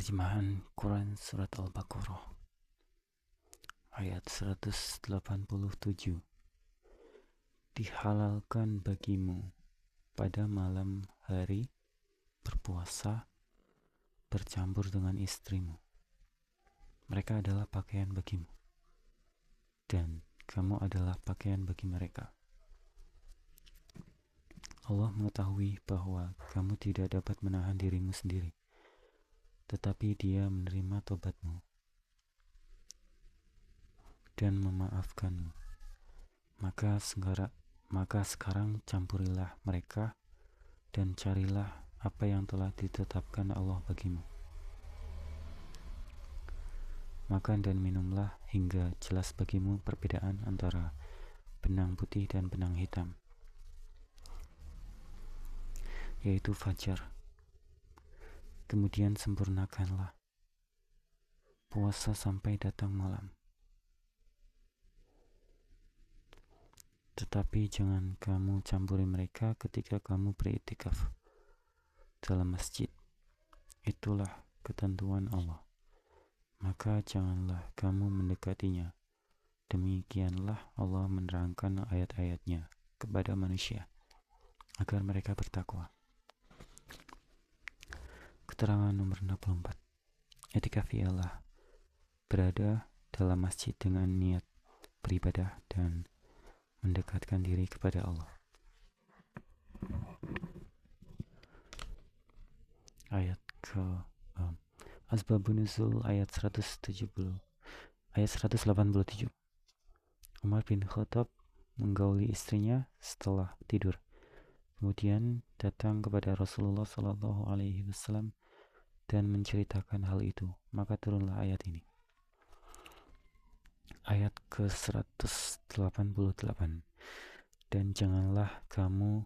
Terjemahan Quran Surat Al-Baqarah ayat 187. Dihalalkan bagimu pada malam hari berpuasa bercampur dengan istrimu. Mereka adalah pakaian bagimu, dan kamu adalah pakaian bagi mereka. Allah mengetahui bahwa kamu tidak dapat menahan dirimu sendiri, tetapi Dia menerima tobatmu dan memaafkanmu. Maka sekarang campurilah mereka dan carilah apa yang telah ditetapkan Allah bagimu. Makan dan minumlah hingga jelas bagimu perbedaan antara benang putih dan benang hitam, yaitu fajar. Kemudian sempurnakanlah puasa sampai datang malam. Tetapi jangan kamu campuri mereka ketika kamu beriktikaf dalam masjid. Itulah ketentuan Allah. Maka janganlah kamu mendekatinya. Demikianlah Allah menerangkan ayat-ayatnya kepada manusia agar mereka bertakwa. Keterangan nomor 64. I'tikaf ialah berada dalam masjid dengan niat beribadah dan mendekatkan diri kepada Allah. Ayat ke Asbabun Nuzul ayat 187. Umar bin Khattab menggauli istrinya setelah tidur. Kemudian datang kepada Rasulullah SAW dan menceritakan hal itu. Maka turunlah ayat ini. Ayat ke-188. Dan janganlah kamu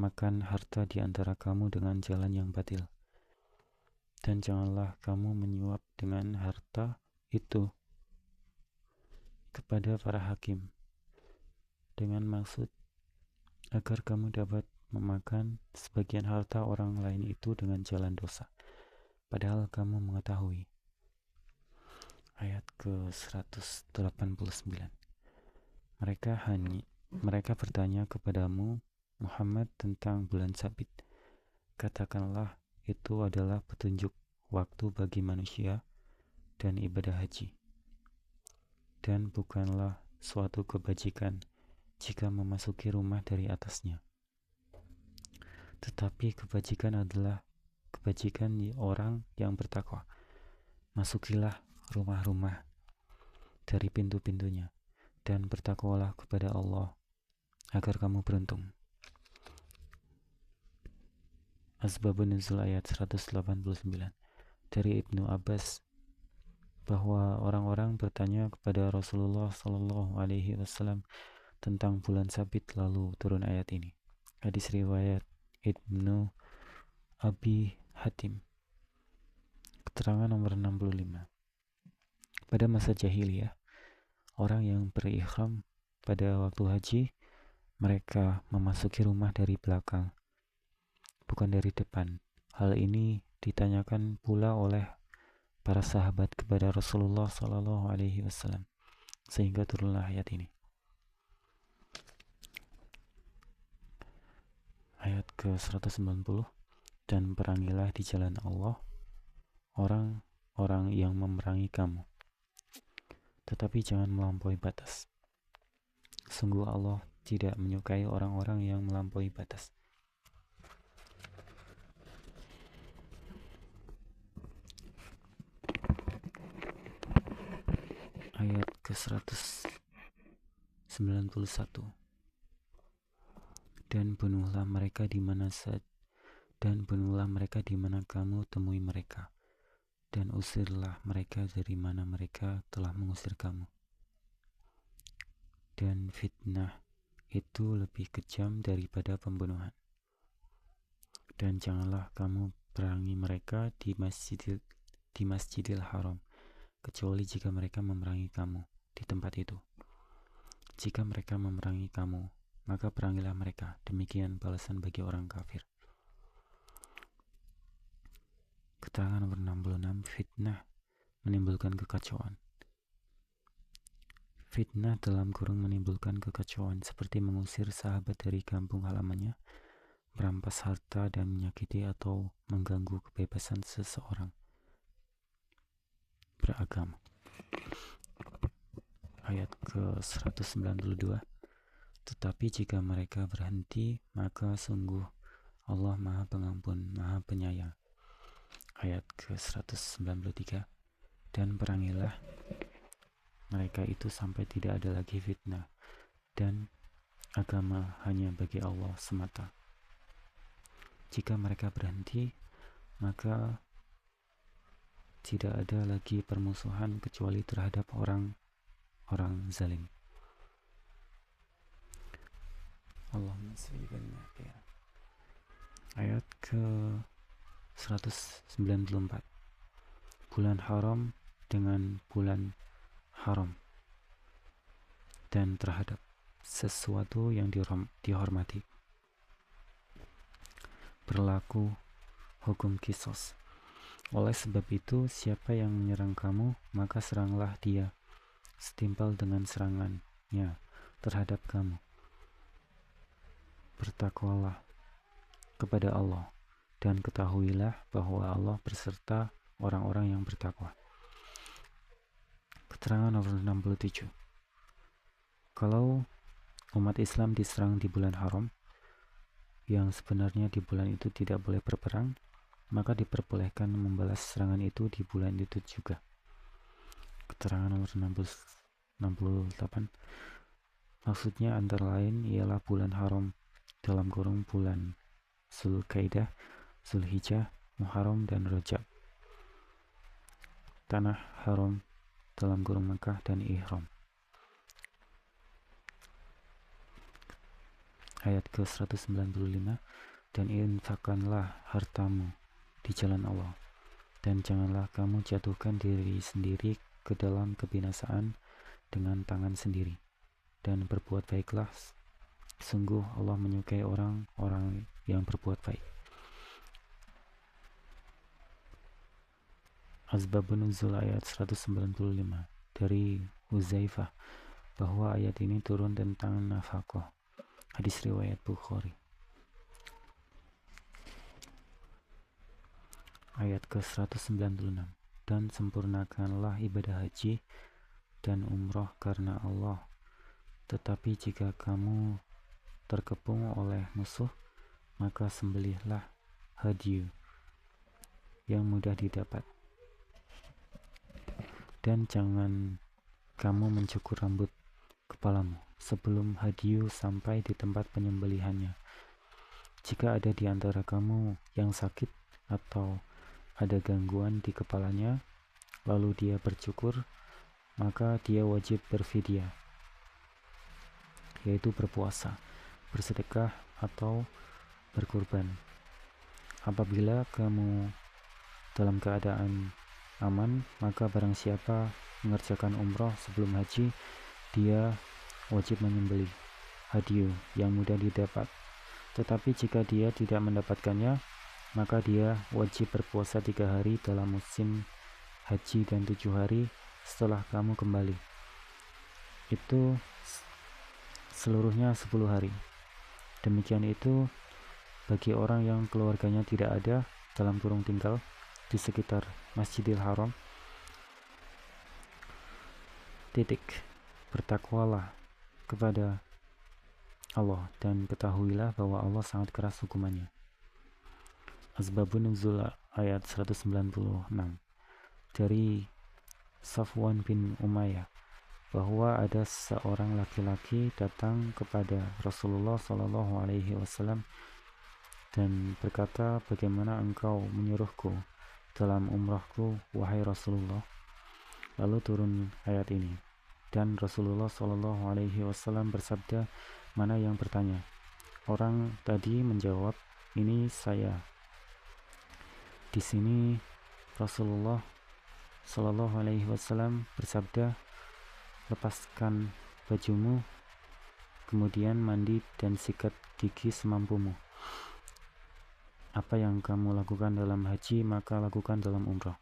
makan harta di antara kamu dengan jalan yang batil. Dan janganlah kamu menyuap dengan harta itu kepada para hakim dengan maksud agar kamu dapat memakan sebagian harta orang lain itu dengan jalan dosa, padahal kamu mengetahui. Ayat ke-189. Mereka bertanya kepadamu Muhammad tentang bulan sabit. Katakanlah, itu adalah petunjuk waktu bagi manusia dan ibadah haji, dan bukanlah suatu kebajikan jika memasuki rumah dari atasnya. Tetapi kebajikan adalah kebajikan orang yang bertakwa. Masukilah rumah-rumah dari pintu-pintunya dan bertakwalah kepada Allah agar kamu beruntung. Asbabun Nuzul ayat 189. Dari Ibnu Abbas bahwa orang-orang bertanya kepada Rasulullah SAW tentang bulan sabit, lalu turun ayat ini. Hadis riwayat Ibnu Abi Hatim. Keterangan nomor 65. Pada masa jahiliyah, orang yang berihram pada waktu haji, mereka memasuki rumah dari belakang, bukan dari depan. Hal ini ditanyakan pula oleh para sahabat kepada Rasulullah SAW, sehingga turunlah ayat ini. Ayat ke-190. Dan perangilah di jalan Allah orang-orang yang memerangi kamu, tetapi jangan melampaui batas. Sungguh Allah tidak menyukai orang-orang yang melampaui batas. Ayat ke-191. Dan bunuhlah mereka di mana kamu temui mereka, dan usirlah mereka dari mana mereka telah mengusir kamu. Dan fitnah itu lebih kejam daripada pembunuhan. Dan janganlah kamu perangi mereka di Masjidil Haram, kecuali jika mereka memerangi kamu di tempat itu. Jika mereka memerangi kamu, maka perangilah mereka. Demikian balasan bagi orang kafir. Keterangan nomor 66, fitnah menimbulkan kekacauan. Fitnah dalam kurung menimbulkan kekacauan seperti mengusir sahabat dari kampung halamannya, merampas harta dan menyakiti atau mengganggu kebebasan seseorang beragama. Ayat ke-192. Tetapi jika mereka berhenti, maka sungguh Allah Maha Pengampun, Maha Penyayang. Ayat ke-193. Dan perangilah mereka itu sampai tidak ada lagi fitnah, dan agama hanya bagi Allah semata. Jika mereka berhenti, maka tidak ada lagi permusuhan kecuali terhadap orang zalim. Allahumma sholli wa sallim. Ayat ke-194. Bulan haram dengan bulan haram, dan terhadap sesuatu yang dihormati berlaku hukum kisos. Oleh sebab itu, siapa yang menyerang kamu, maka seranglah dia setimpal dengan serangannya terhadap kamu. Bertakwalah kepada Allah, dan ketahuilah bahwa Allah berserta orang-orang yang bertakwa. Keterangan nomor 67. Kalau umat Islam diserang di bulan haram, yang sebenarnya di bulan itu tidak boleh berperang, maka diperbolehkan membalas serangan itu di bulan itu juga. Keterangan nomor 68. Maksudnya antara lain ialah bulan haram dalam kurung bulan Zulkaidah, Zulhijjah, Muharram, dan Rajab. Tanah haram dalam kurung Mekah dan Ihram. Ayat ke-195. Dan infakkanlah hartamu di jalan Allah, dan janganlah kamu jatuhkan diri sendiri ke dalam kebinasaan dengan tangan sendiri, dan berbuat baiklah, sungguh Allah menyukai orang-orang yang berbuat baik. Asbabun Nuzul ayat 195 dari Huzaifah bahwa ayat ini turun tentang nafkah. Hadis riwayat Bukhari. Ayat ke-196. Dan sempurnakanlah ibadah haji dan umroh karena Allah. Tetapi jika kamu terkepung oleh musuh, maka sembelihlah hadyu yang mudah didapat. Dan jangan kamu mencukur rambut kepalamu sebelum hadyu sampai di tempat penyembelihannya. Jika ada di antara kamu yang sakit atau ada gangguan di kepalanya, lalu dia bercukur, maka dia wajib berfidyah, yaitu berpuasa, bersedekah, atau berkurban. Apabila kamu dalam keadaan aman, maka barang siapa mengerjakan umroh sebelum haji, dia wajib menyembelih hadyu yang mudah didapat. Tetapi jika dia tidak mendapatkannya, maka dia wajib berpuasa 3 hari dalam musim haji dan 7 hari setelah kamu kembali. Itu seluruhnya 10 hari. Demikian itu bagi orang yang keluarganya tidak ada dalam kurung tinggal di sekitar Masjidil Haram. Bertakwalah kepada Allah dan ketahuilah bahwa Allah sangat keras hukumannya. Asbabun Nuzul ayat 196 dari Safwan bin Umayyah bahwa ada seorang laki-laki datang kepada Rasulullah SAW dan berkata, bagaimana engkau menyuruhku dalam umrahku, wahai Rasulullah? Lalu turun ayat ini, dan Rasulullah SAW bersabda, mana yang bertanya? Orang tadi menjawab, ini saya. Di sini Rasulullah SAW bersabda, lepaskan bajumu, kemudian mandi dan sikat gigi semampumu. Apa yang kamu lakukan dalam haji, maka lakukan dalam umrah.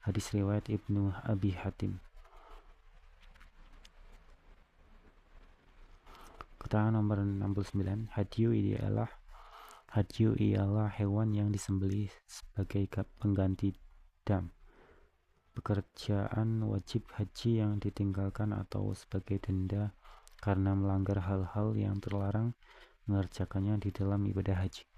Hadis riwayat Ibnu Abi Hatim. Keterangan nomor 69. Hadyu ialah hewan yang disembelih sebagai pengganti dam. Pekerjaan wajib haji yang ditinggalkan atau sebagai denda karena melanggar hal-hal yang terlarang mengerjakannya di dalam ibadah haji.